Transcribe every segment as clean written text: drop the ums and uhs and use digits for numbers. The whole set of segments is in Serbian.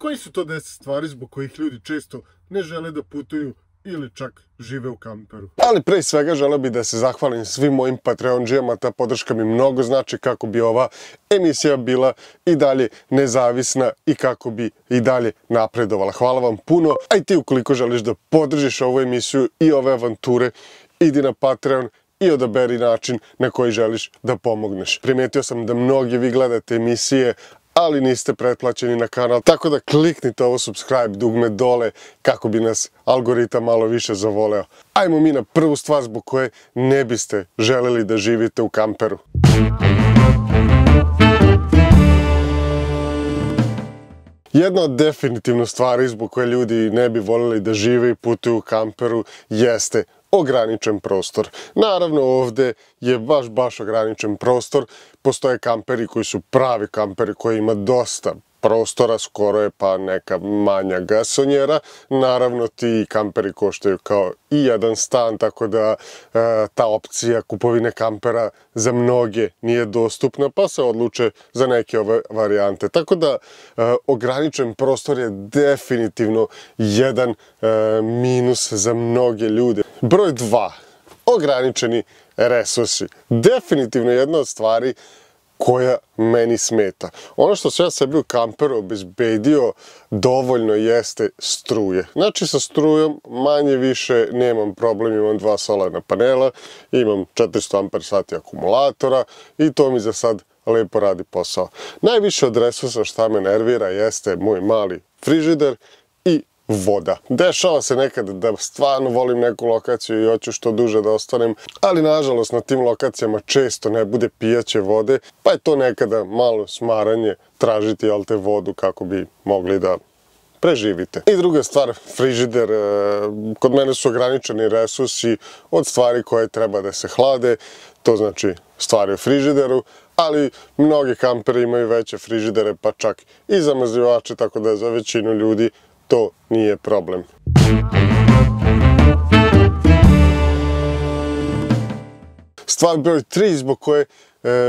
koji su to 10 stvari zbog kojih ljudi često ne žele da putuju ili čak žive u kamperu. Ali pre svega želeo bih da se zahvalim svim mojim Patreonđijama, ta podrška mi mnogo znači kako bi ova emisija bila i dalje nezavisna i kako bi i dalje napredovala. Hvala vam puno, a i ti ukoliko želiš da podržiš ovu emisiju i ove avanture, idi na Patreon i odaberi način na koji želiš da pomogneš. Primetio sam da mnogi vi gledate emisije, ali niste pretplaćeni na kanal, tako da kliknite ovo subscribe dugme dole kako bi nas algoritam malo više zavoleo. Ajmo mi na prvu stvar zbog koje ne biste želeli da živite u kamperu. Jedna od definitivno stvari zbog koje ljudi ne bi voljeli da žive i putuju u kamperu jeste ograničen prostor. Naravno ovdje je baš ograničen prostor. Postoje kamperi koji su pravi kamperi koji ima dosta prostora, skoro je pa neka manja gasonjera. Naravno ti kamperi koštaju kao i jedan stan, tako da ta opcija kupovine kampera za mnoge nije dostupna, pa se odluče za neke ove varijante. Tako da ograničen prostor je definitivno jedan minus za mnoge ljude. Broj 2. Ograničeni resursi. Definitivno jedna od stvari koja meni smeta. Ono što se ja sebi u kamperu obezbedio dovoljno jeste struje. Znači sa strujom manje više nemam problem, imam 2 solarna panela, imam 400 amper sati akumulatora i to mi za sad lepo radi posao. Najviše od resursa šta me nervira jeste moj mali frižider i voda. Dešava se nekad da stvarno volim neku lokaciju i hoću što duže da ostanem, ali nažalost na tim lokacijama često ne bude pijaće vode, pa je to nekada malo smaranje tražiti vodu kako bi mogli da preživite. I druga stvar, frižider, kod mene su ograničeni resursi od stvari koje treba da se hlade, to znači stvari u frižideru, ali mnogi kamperi imaju veće frižidere, pa čak i zamrzivače, tako da za većinu ljudi to nije problem. Stvar broj 3 zbog koje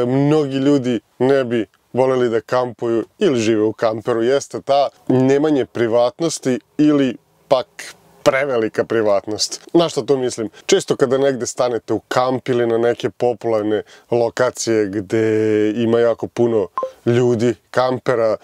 mnogi ljudi ne bi voljeli da kampuju ili žive u kamperu jeste ta nemanje privatnosti ili pak prevelika privatnost. Na što to mislim? Često kada negde stanete u kamp ili na neke popularne lokacije gde ima jako puno ljudi, kampera,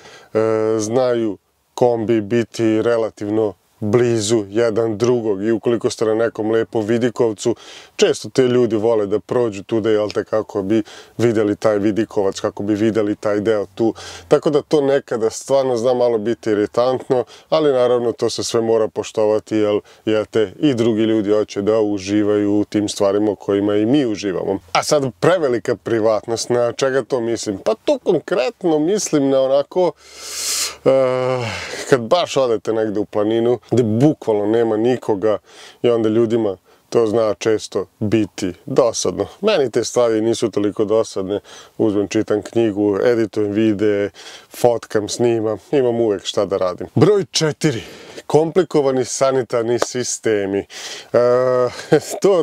znaju kombi biti relativno blizu jedan drugog i ukoliko ste na nekom lepom vidikovcu, često te ljudi vole da prođu tude, kako bi vidjeli taj vidikovac, kako bi vidjeli taj deo tu. Tako da to nekada stvarno zna malo biti iritantno, ali naravno to se sve mora poštovati, jer i drugi ljudi hoće da uživaju u tim stvarima kojima i mi uživamo. A sad prevelika privatnost, na čega to mislim? Pa to konkretno mislim na onako, kad baš odete negde u planinu, gde bukvalno nema nikoga i onda ljudima to zna često biti dosadno. Meni te stvari nisu toliko dosadne, uzmem, čitam knjigu, editujem videe, fotkam, snimam, imam uvek šta da radim. Broj 4. Komplikovani sanitarni sistemi.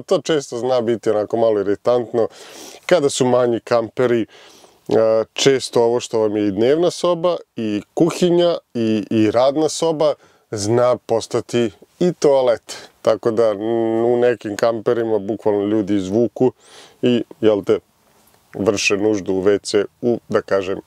To često zna biti onako malo iritantno. Kada su manji kamperi, često ovo što vam je i dnevna soba, i kuhinja, i radna soba, zna postati i toalet. Tako da u nekim kamperima bukvalno ljudi izvuku i, vrše nuždu u WC u, da kažem,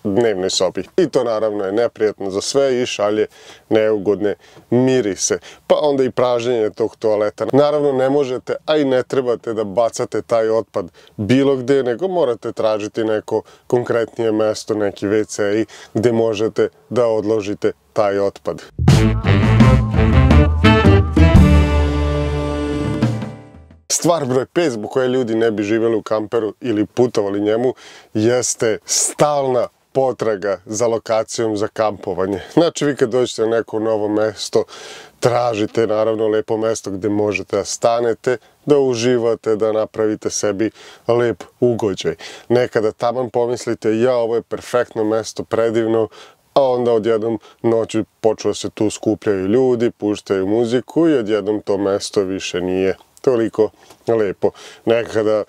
dnevnoj sobi. I to naravno je neprijatno za sve i šalje neugodne mirise. Pa onda i pražnjenje tog toaleta. Naravno ne možete, a i ne trebate da bacate taj otpad bilo gde, nego morate tražiti neko konkretnije mesto, neki WC gde možete da odložite taj otpad. Stvar broj 5 zbog koje ljudi ne bi živjeli u kamperu ili putovali njemu jeste stalna potraga za lokacijom za kampovanje. Znači vi kad dođete na neko novo mesto, tražite naravno lepo mesto gde možete da stanete, da uživate, da napravite sebi lep ugođaj. Nekada taman pomislite, ovo je perfektno mesto, predivno, a onda odjednom noću počelo se tu skupljaju ljudi, puštaju muziku i odjednom to mesto više nije toliko lepo. Nekada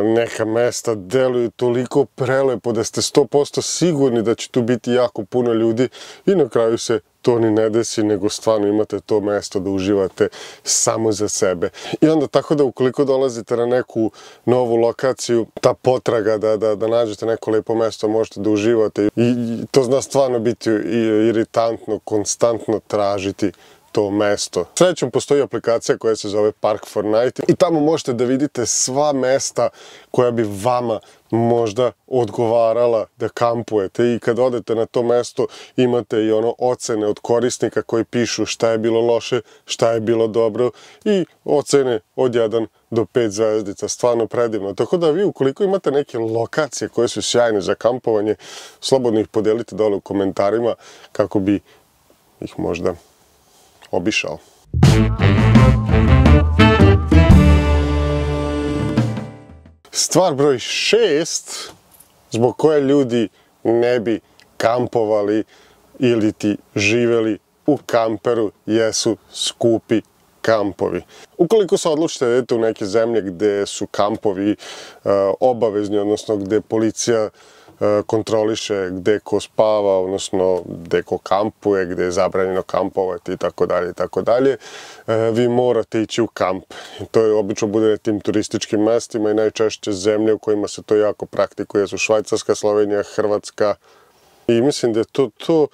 neka mesta deluju toliko prelepo da ste 100% sigurni da će tu biti jako puno ljudi i na kraju se to ni ne desi, nego stvarno imate to mesto da uživate samo za sebe. I onda tako da ukoliko dolazite na neku novu lokaciju, ta potraga da nađete neko lepo mesto, možete da uživate i to zna stvarno biti iritantno, konstantno tražiti to mesto. Srećom postoji aplikacija koja se zove Park4Night i tamo možete da vidite sva mesta koja bi vama možda odgovarala da kampujete i kad odete na to mesto imate i ocene od korisnika koji pišu šta je bilo loše, šta je bilo dobro i ocene od 1 do 5 zvezdica, stvarno predivno. Tako da vi ukoliko imate neke lokacije koje su sjajne za kampovanje, slobodno ih podelite dole u komentarima kako bi ih možda obišao. Stvar broj 6 zbog koje ljudi ne bi kampovali ili ti živeli u kamperu jesu skupi kampovi. Ukoliko se odlučite da idete u neke zemlje gde su kampovi obavezni, odnosno gde policija kontroliše gde ko spava, odnosno gde ko kampuje, gde je zabranjeno kampovati itd. Vi morate ići u kamp. To je obično bude na tim turističkim mestima i najčešće zemlje u kojima se to jako praktikuje su Švajcarska, Slovenija, Hrvatska. I mislim da je to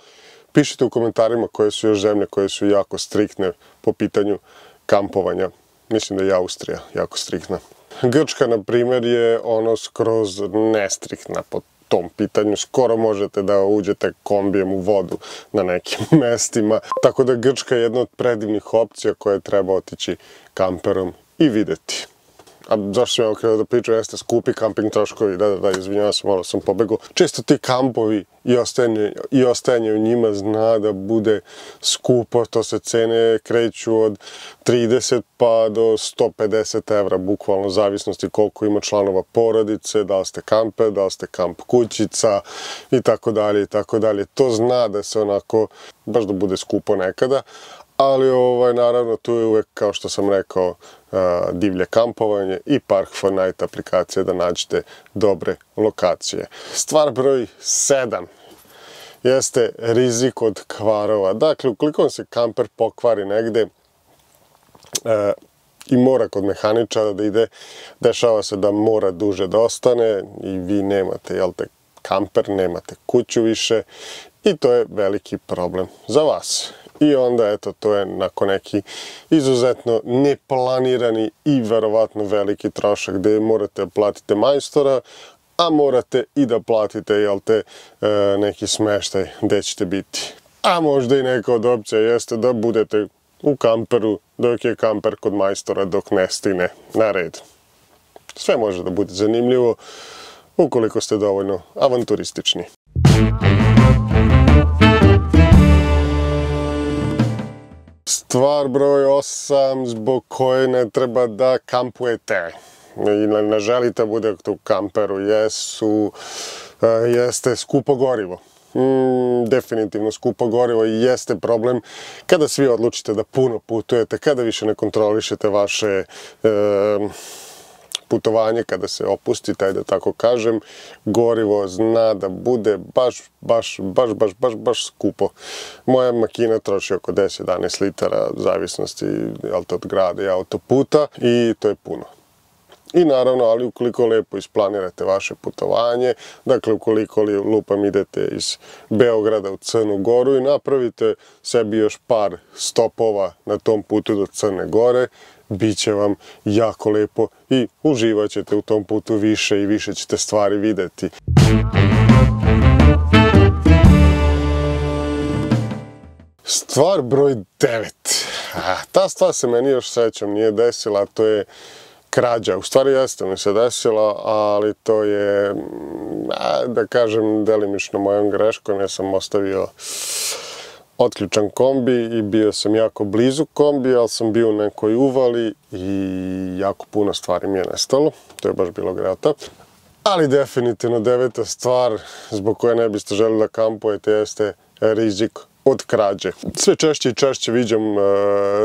pišite u komentarima koje su još zemlje koje su jako striktne po pitanju kampovanja. Mislim da je Austrija jako striktna. Grčka, na primjer, je skroz nestriktna po tom pitanju. Skoro možete da uđete kombijem u vodu na nekim mestima. Tako da Grčka je jedna od predivnih opcija koje treba otići kamperom i videti. A zašto sam ja okrenuo da pričam, jeste skupi kamping troškovi, da, izvinjavam se, malo sam pobegao. Često ti kampovi i ostajanje u njima zna da bude skupo, to se cene kreću od 30 pa do 150 evra, bukvalno, zavisnosti koliko ima članova porodice, da li ste kamper, da li ste kamp kućica itd. To zna da se onako, baš da bude skupo nekada, ali naravno tu je uvek, kao što sam rekao, divlje kampovanje i Park4Night aplikacija da nađete dobre lokacije. Stvar broj 7 jeste rizik od kvarova. Dakle, ukoliko vam se kamper pokvari negde i mora kod mehaničara da ide, dešava se da mora duže da ostane i vi nemate, kamper, nemate kuću više i to je veliki problem za vas. I onda, eto, to je nakon neki izuzetno neplanirani i verovatno veliki trošak gde morate platiti majstora, a morate i da platite, neki smeštaj gde ćete biti. A možda i neka od opcija jeste da budete u kamperu dok je kamper kod majstora dok ne stigne na red. Sve može da bude zanimljivo ukoliko ste dovoljno avanturistični. Stvar broj 8 zbog koje ne treba da kampujete i ne želite da budete u kamperu jeste skupo gorivo. Definitivno skupo gorivo i jeste problem kada svi odlučite da puno putujete, kada više ne kontrolišete vaše putovanje, kada se opustite, da tako kažem, gorivo zna da bude baš skupo. Moja makina troši oko 10-11 litara, zavisnosti od grada i autoputa i to je puno. I naravno, ali ukoliko lepo isplanirate vaše putovanje, dakle ukoliko lupam idete iz Beograda u Crnu Goru i napravite sebi još par stopova na tom putu do Crne Gore, bit će vam jako lepo i uživat ćete u tom putu više i više ćete stvari videti. Stvar broj 9. Ta stvar se meni još srećom nije desila, a to je krađa. U stvari jeste mi se desila, ali to je, da kažem, delimično mojom greškom. Ja sam ostavio otključan kombi i bio sam jako blizu kombi, ali sam bio u nekoj uvali i jako puno stvari mi je nestalo. To je baš bilo grata. Ali definitivno 9. stvar zbog koje ne biste želeli da kampujete jeste rizik od krađe. Sve češće i češće viđam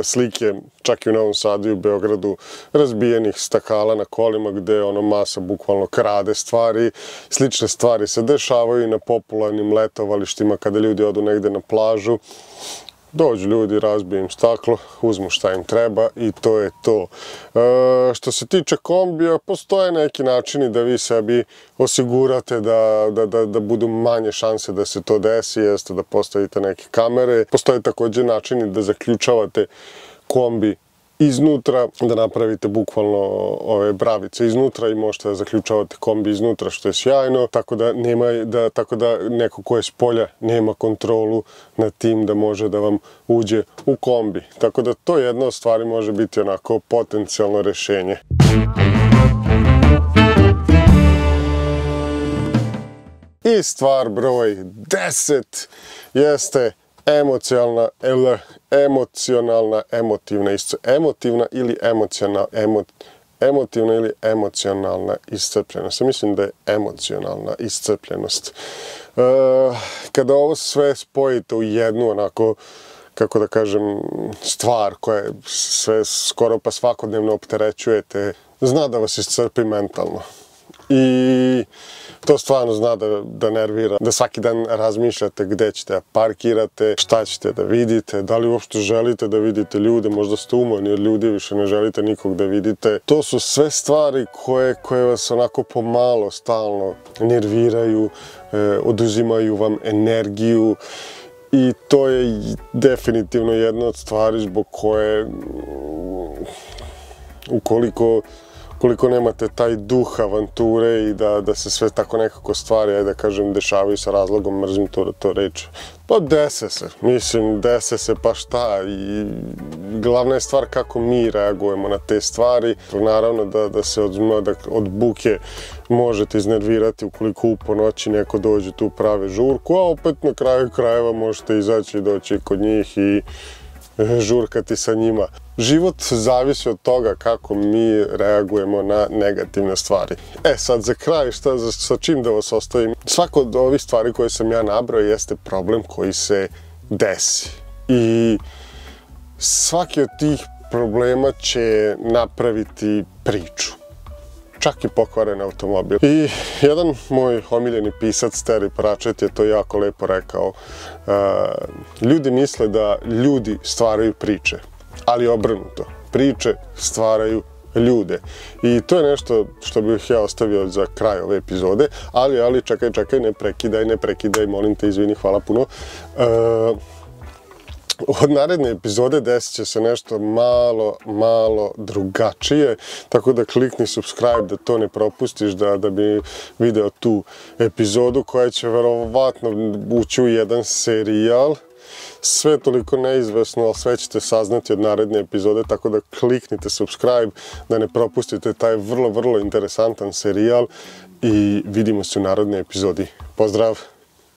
slike, čak i u Novom Sadu i u Beogradu, razbijenih stakala na kolima gde masa bukvalno krade stvari. Slične stvari se dešavaju i na popularnim letovalištima kada ljudi odu negde na plažu. Dođu ljudi, razbiju im staklo, uzmu šta im treba i to je to. Što se tiče kombija, postoje neki načini da vi sebi osigurate da budu manje šanse da se to desi, jeste da postavite neke kamere. Postoje također načini da zaključavate kombi iznutra, da napravite bukvalno ove bravice iznutra i možete da zaključavate kombi iznutra, što je sjajno, tako da neko ko je s polja nema kontrolu nad tim da može da vam uđe u kombi. Tako da to jedna od stvari može biti onako potencijalno rešenje. I stvar broj 10 jeste emotivna ili emocionalna iscrpljenost. Ja mislim da je emocionalna iscrpljenost. Kada ovo sve spojite u jednu onako, kako da kažem, stvar koja sve skoro pa svakodnevno opterećujete, zna da vas iscrpi mentalno. I to stvarno zna da nervira, da svaki dan razmišljate gde ćete da parkirate, šta ćete da vidite, da li uopšte želite da vidite ljude, možda ste umorni od ljudi, više ne želite nikog da vidite. To su sve stvari koje vas onako pomalo, stalno nerviraju, oduzimaju vam energiju i to je definitivno jedna od stvari zbog koje, ukoliko nemate taj duh avanture i da se sve tako nekako stvari, ajde da kažem, dešavaju sa razlogom, mrzim to reći. Pa dese se, mislim, dese se pa šta, i glavna je stvar kako mi reagujemo na te stvari. Naravno da se od buke možete iznervirati ukoliko u ponoći neko dođe tu prave žurku, a opet na kraju krajeva možete izaći i doći kod njih i žurkati sa njima. Život zavisi od toga kako mi reagujemo na negativne stvari. Sad za kraj, sa čim da vas ostavim? Svako od ovih stvari koje sam ja nabrao jeste problem koji se desi. I svaki od tih problema će napraviti priču. Čak i pokvaren automobil. I jedan moj omiljeni pisac, Terry Pratchett, je to jako lepo rekao. Ljudi misle da ljudi stvaraju priče, ali obrnuto. Priče stvaraju ljude. I to je nešto što bih ja ostavio za kraj ove epizode, ali čekaj, ne prekidaj, molim te, izvini, hvala puno. Od naredne epizode desit će se nešto malo drugačije, tako da klikni subscribe da to ne propustiš, da bi video tu epizodu koja će verovatno ući u jedan serijal. Sve toliko neizvesno, ali sve ćete saznati od naredne epizode, tako da kliknite subscribe da ne propustite taj vrlo interesantan serijal i vidimo se u narednoj epizodi. Pozdrav!